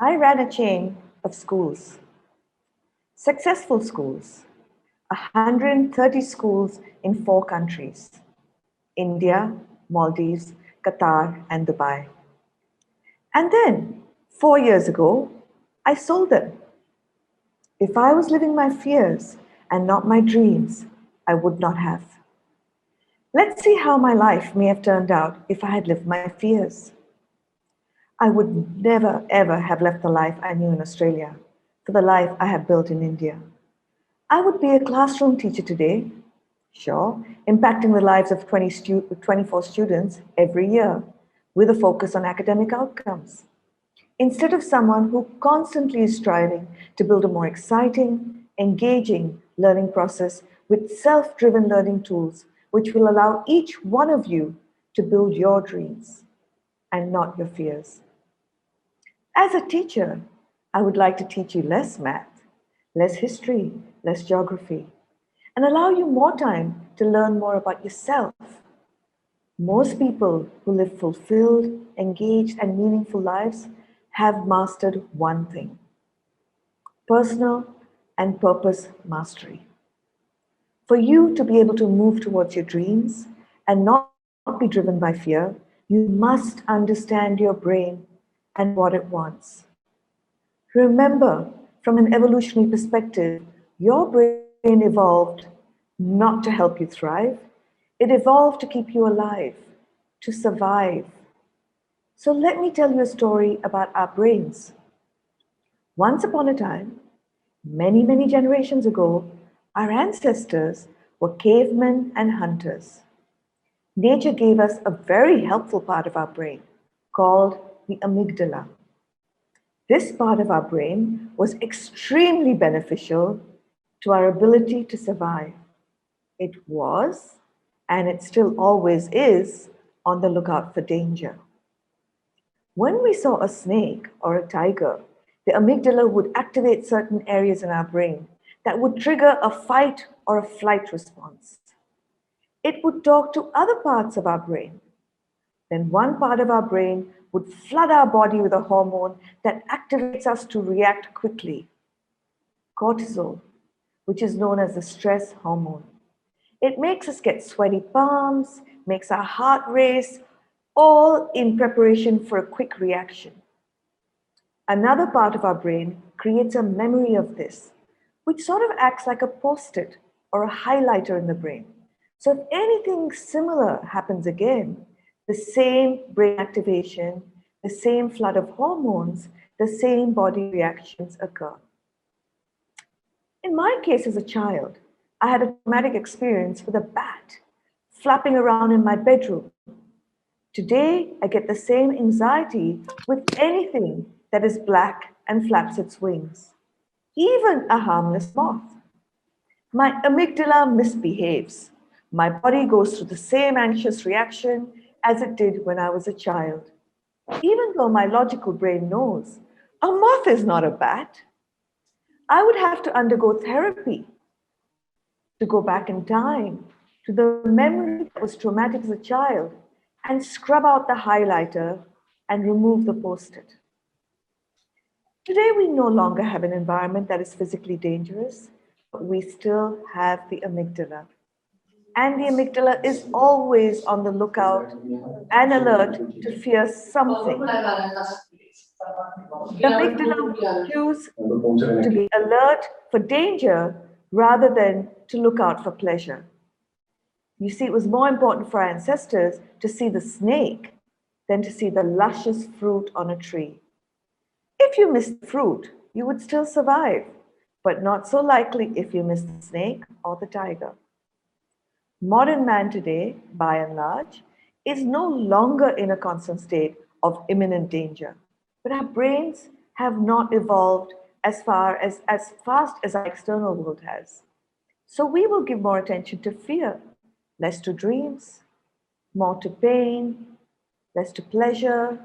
I ran a chain of schools, successful schools, 130 schools in 4 countries: India, Maldives, Qatar, and Dubai. And then, 4 years ago, I sold them. If I was living my fears and not my dreams, I would not have. Let's see how my life may have turned out if I had lived my fears. I would never ever have left the life I knew in Australia for the life I have built in India. I would be a classroom teacher today, sure, impacting the lives of 24 students every year with a focus on academic outcomes, instead of someone who constantly is striving to build a more exciting, engaging learning process with self-driven learning tools which will allow each one of you to build your dreams and not your fears. As a teacher, I would like to teach you less math, less history, less geography, and allow you more time to learn more about yourself. Most people who live fulfilled, engaged, and meaningful lives have mastered one thing: personal and purpose mastery. For you to be able to move towards your dreams and not be driven by fear, you must understand your brain and what it wants. Remember, from an evolutionary perspective, your brain evolved not to help you thrive. It evolved to keep you alive, to survive. So let me tell you a story about our brains. Once upon a time, many, many generations ago, our ancestors were cavemen and hunters. Nature gave us a very helpful part of our brain called the amygdala. This part of our brain was extremely beneficial to our ability to survive. It was, and it still always is, on the lookout for danger. When we saw a snake or a tiger, the amygdala would activate certain areas in our brain that would trigger a fight or a flight response. It would talk to other parts of our brain. Then one part of our brain would flood our body with a hormone that activates us to react quickly: cortisol, which is known as the stress hormone. It makes us get sweaty palms, makes our heart race, all in preparation for a quick reaction. Another part of our brain creates a memory of this, which sort of acts like a post-it or a highlighter in the brain. So if anything similar happens again, the same brain activation, the same flood of hormones, the same body reactions occur. In my case as a child, I had a traumatic experience with a bat flapping around in my bedroom. Today, I get the same anxiety with anything that is black and flaps its wings, even a harmless moth. My amygdala misbehaves. My body goes through the same anxious reaction as it did when I was a child. Even though my logical brain knows a moth is not a bat, I would have to undergo therapy to go back in time to the memory that was traumatic as a child and scrub out the highlighter and remove the post-it. Today, we no longer have an environment that is physically dangerous, but we still have the amygdala. And the amygdala is always on the lookout and alert to fear something. The amygdala will choose to be alert for danger rather than to look out for pleasure. You see, it was more important for our ancestors to see the snake than to see the luscious fruit on a tree. If you missed the fruit, you would still survive, but not so likely if you missed the snake or the tiger. Modern man today, by and large, is no longer in a constant state of imminent danger, but our brains have not evolved as fast as our external world has. So we will give more attention to fear, less to dreams, more to pain, less to pleasure,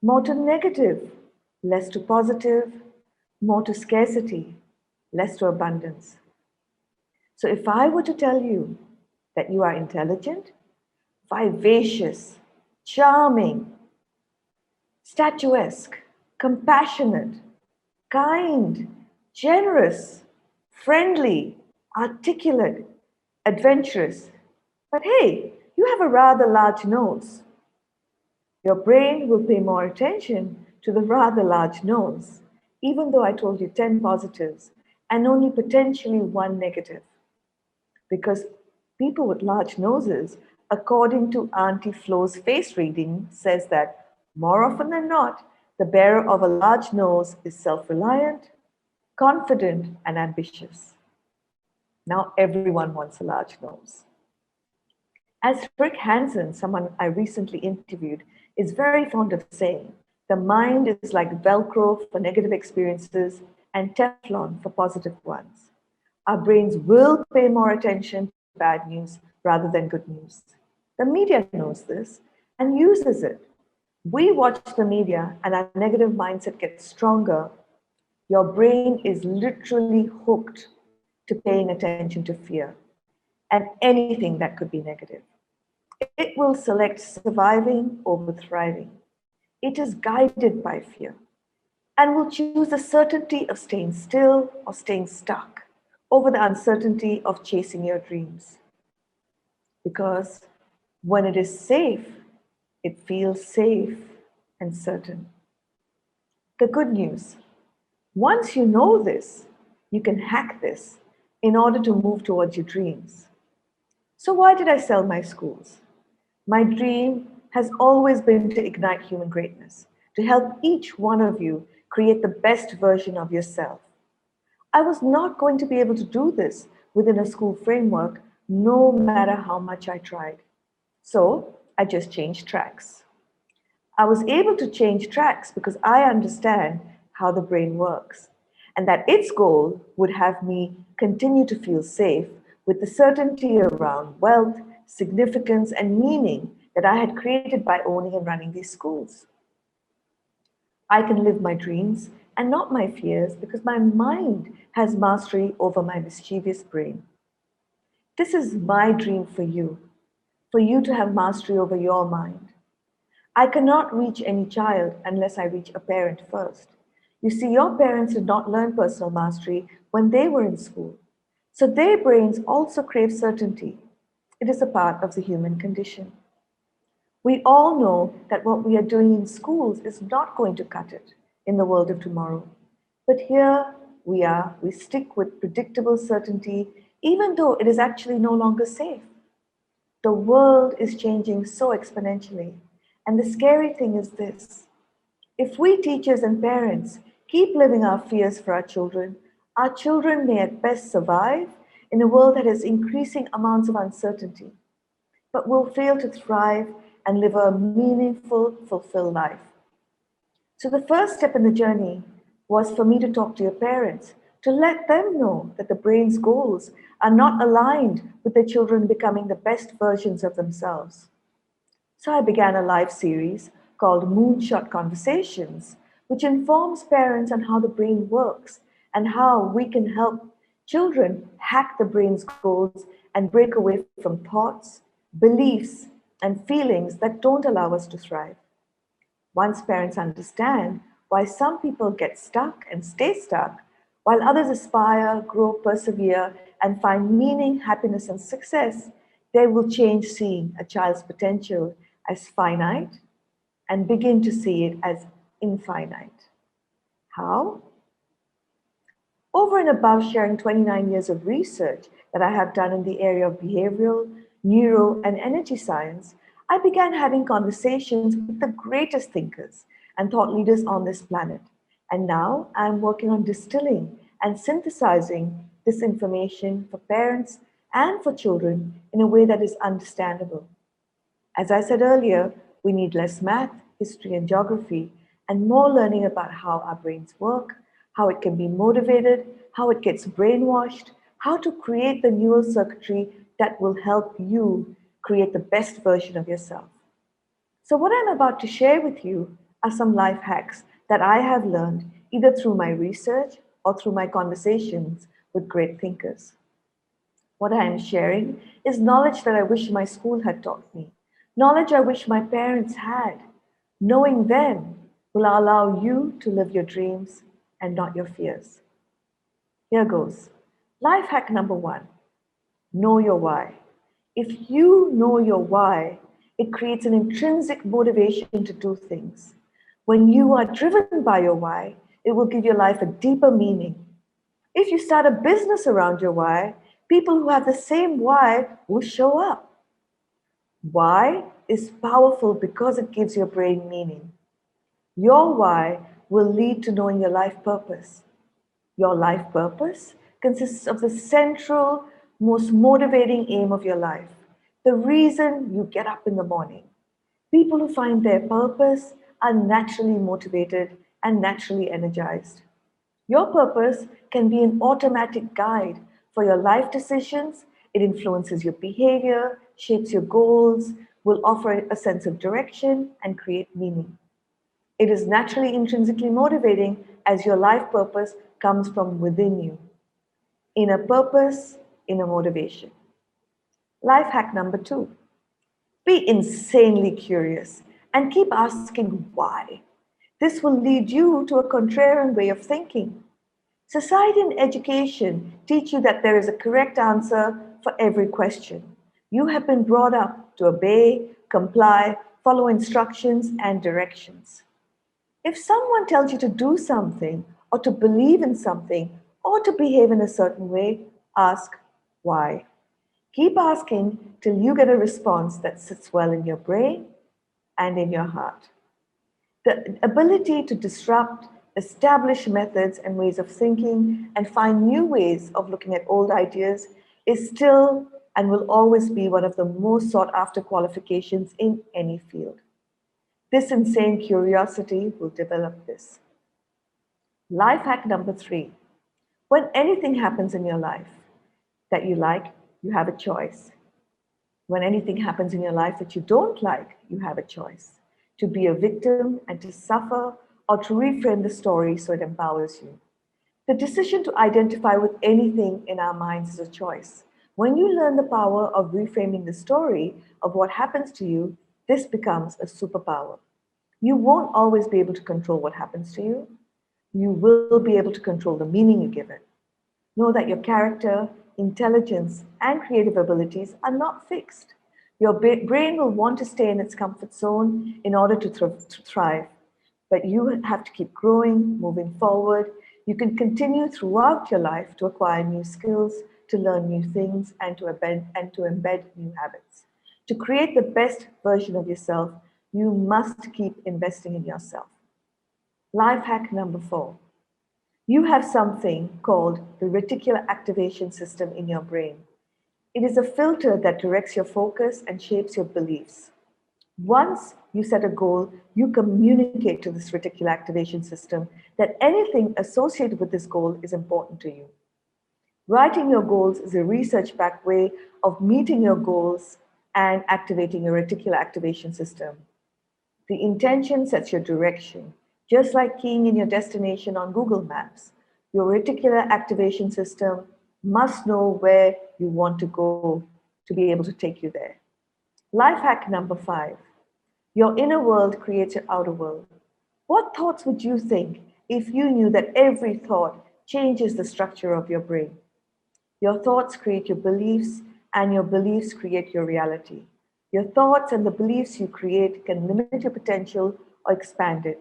more to negative, less to positive, more to scarcity, less to abundance. So if I were to tell you that you are intelligent, vivacious, charming, statuesque, compassionate, kind, generous, friendly, articulate, adventurous. But hey, you have a rather large nose. Your brain will pay more attention to the rather large nose, even though I told you 10 positives and only potentially one negative. Because people with large noses, according to Auntie Flo's face reading, says that more often than not, the bearer of a large nose is self-reliant, confident, and ambitious. Now everyone wants a large nose. As Rick Hansen, someone I recently interviewed, is very fond of saying, the mind is like Velcro for negative experiences and Teflon for positive ones. Our brains will pay more attention to bad news rather than good news. The media knows this and uses it. We watch the media and our negative mindset gets stronger. Your brain is literally hooked to paying attention to fear and anything that could be negative. It will select surviving over thriving. It is guided by fear and will choose the certainty of staying still or staying stuck over the uncertainty of chasing your dreams. Because when it is safe, it feels safe and certain. The good news, once you know this, you can hack this in order to move towards your dreams. So why did I sell my schools? My dream has always been to ignite human greatness, to help each one of you create the best version of yourself. I was not going to be able to do this within a school framework, no matter how much I tried. So I just changed tracks. I was able to change tracks because I understand how the brain works, and that its goal would have me continue to feel safe with the certainty around wealth, significance, and meaning that I had created by owning and running these schools. I can live my dreams and not my fears because my mind has mastery over my mischievous brain. This is my dream for you to have mastery over your mind. I cannot reach any child unless I reach a parent first. You see, your parents did not learn personal mastery when they were in school. So their brains also crave certainty. It is a part of the human condition. We all know that what we are doing in schools is not going to cut it in the world of tomorrow. But here we stick with predictable certainty, even though it is actually no longer safe. The world is changing so exponentially. And the scary thing is this. If we teachers and parents keep living our fears for our children may at best survive in a world that has increasing amounts of uncertainty, but will fail to thrive and live a meaningful, fulfilled life. So the first step in the journey was for me to talk to your parents, to let them know that the brain's goals are not aligned with their children becoming the best versions of themselves. So I began a live series called Moonshot Conversations, which informs parents on how the brain works and how we can help children hack the brain's goals and break away from thoughts, beliefs, and feelings that don't allow us to thrive. Once parents understand why some people get stuck and stay stuck, while others aspire, grow, persevere, and find meaning, happiness, and success, they will change seeing a child's potential as finite and begin to see it as infinite. How? Over and above sharing 29 years of research that I have done in the area of behavioral, neuro, and energy science, I began having conversations with the greatest thinkers and thought leaders on this planet. And now I'm working on distilling and synthesizing this information for parents and for children in a way that is understandable. As I said earlier, we need less math, history, and geography, and more learning about how our brains work, how it can be motivated, how it gets brainwashed, how to create the neural circuitry that will help you create the best version of yourself. So what I'm about to share with you are some life hacks that I have learned either through my research or through my conversations with great thinkers. What I am sharing is knowledge that I wish my school had taught me, knowledge I wish my parents had. Knowing them will allow you to live your dreams and not your fears. Here goes. Life hack number 1. Know your why. If you know your why, it creates an intrinsic motivation to do things. When you are driven by your why, it will give your life a deeper meaning. If you start a business around your why, people who have the same why will show up. Why is powerful because it gives your brain meaning. Your why will lead to knowing your life purpose. Your life purpose consists of the central, most motivating aim of your life, the reason you get up in the morning. People who find their purpose are naturally motivated and naturally energized. Your purpose can be an automatic guide for your life decisions. It influences your behavior, shapes your goals, will offer a sense of direction, and create meaning. It is naturally intrinsically motivating as your life purpose comes from within you. Inner purpose, inner motivation. Life hack number 2. Be insanely curious and keep asking why. This will lead you to a contrarian way of thinking. Society and education teach you that there is a correct answer for every question. You have been brought up to obey, comply, follow instructions and directions. If someone tells you to do something, or to believe in something, or to behave in a certain way, ask why. Keep asking till you get a response that sits well in your brain and in your heart. The ability to disrupt established methods and ways of thinking and find new ways of looking at old ideas is still and will always be one of the most sought after qualifications in any field. This insane curiosity will develop this. Life hack number 3. When anything happens in your life that you like, you have a choice. When anything happens in your life that you don't like, you have a choice. To be a victim and to suffer, or to reframe the story so it empowers you. The decision to identify with anything in our minds is a choice. When you learn the power of reframing the story of what happens to you, this becomes a superpower. You won't always be able to control what happens to you. You will be able to control the meaning you give it. Know that your character, intelligence, and creative abilities are not fixed. Your brain will want to stay in its comfort zone in order to thrive. But you have to keep growing, moving forward. You can continue throughout your life to acquire new skills, to learn new things, and to embed new habits. To create the best version of yourself, you must keep investing in yourself. Life hack number 4. You have something called the reticular activation system in your brain. It is a filter that directs your focus and shapes your beliefs. Once you set a goal, you communicate to this reticular activation system that anything associated with this goal is important to you. Writing your goals is a research-backed way of meeting your goals and activating your reticular activation system. The intention sets your direction, just like keying in your destination on Google Maps. Your reticular activation system must know where you want to go to be able to take you there. Life hack number 5. Your inner world creates your outer world. What thoughts would you think if you knew that every thought changes the structure of your brain? Your thoughts create your beliefs, and your beliefs create your reality. Your thoughts and the beliefs you create can limit your potential or expand it.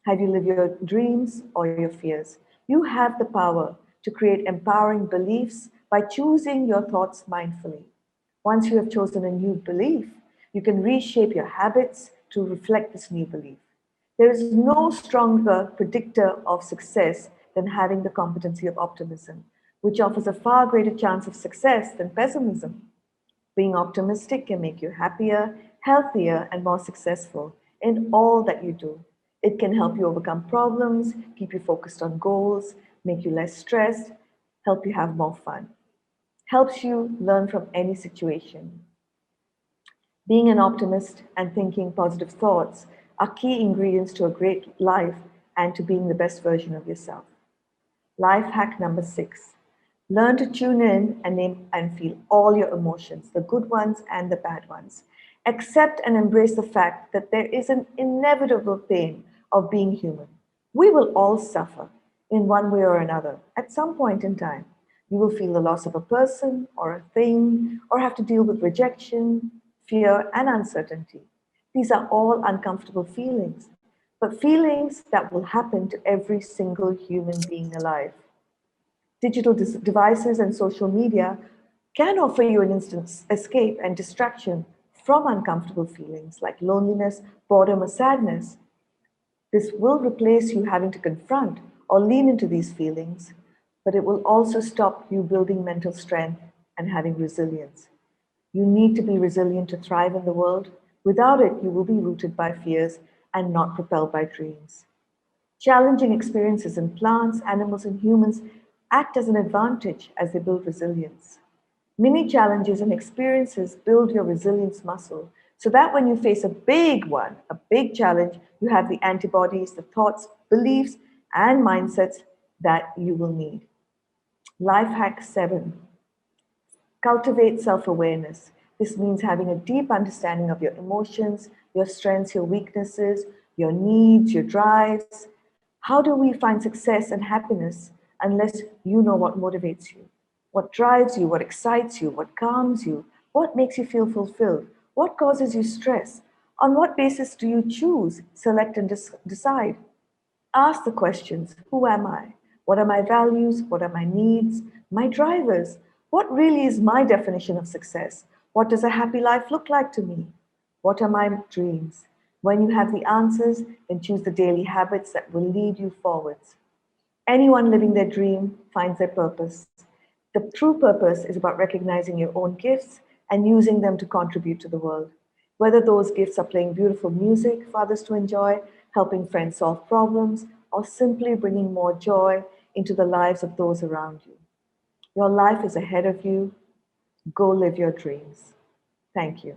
How do you live your dreams or your fears? You have the power to create empowering beliefs by choosing your thoughts mindfully. Once you have chosen a new belief, you can reshape your habits to reflect this new belief. There is no stronger predictor of success than having the competency of optimism, which offers a far greater chance of success than pessimism. Being optimistic can make you happier, healthier, and more successful in all that you do. It can help you overcome problems, keep you focused on goals, make you less stressed, help you have more fun. Helps you learn from any situation. Being an optimist and thinking positive thoughts are key ingredients to a great life and to being the best version of yourself. Life hack number 6. Learn to tune in and name and feel all your emotions, the good ones and the bad ones. Accept and embrace the fact that there is an inevitable pain of being human. We will all suffer in one way or another at some point in time. You will feel the loss of a person or a thing, or have to deal with rejection, fear, and uncertainty. These are all uncomfortable feelings, but feelings that will happen to every single human being alive. Digital devices and social media can offer you an instant escape and distraction from uncomfortable feelings like loneliness, boredom, or sadness. This will replace you having to confront or lean into these feelings, but it will also stop you building mental strength and having resilience. You need to be resilient to thrive in the world. Without it, you will be rooted by fears and not propelled by dreams. Challenging experiences in plants, animals, and humans act as an advantage as they build resilience. Mini challenges and experiences build your resilience muscle so that when you face a big one, a big challenge, you have the antibodies, the thoughts, beliefs, and mindsets that you will need. Life hack 7: cultivate self awareness. This means having a deep understanding of your emotions, your strengths, your weaknesses, your needs, your drives. How do we find success and happiness unless you know what motivates you? What drives you? What excites you? What calms you? What makes you feel fulfilled? What causes you stress? On what basis do you choose, select, and decide? Ask the questions: who am I? What are my values? What are my needs? My drivers? What really is my definition of success? What does a happy life look like to me? What are my dreams? When you have the answers, then choose the daily habits that will lead you forwards. Anyone living their dream finds their purpose. The true purpose is about recognizing your own gifts and using them to contribute to the world. Whether those gifts are playing beautiful music for others to enjoy, helping friends solve problems, or simply bringing more joy into the lives of those around you. Your life is ahead of you. Go live your dreams. Thank you.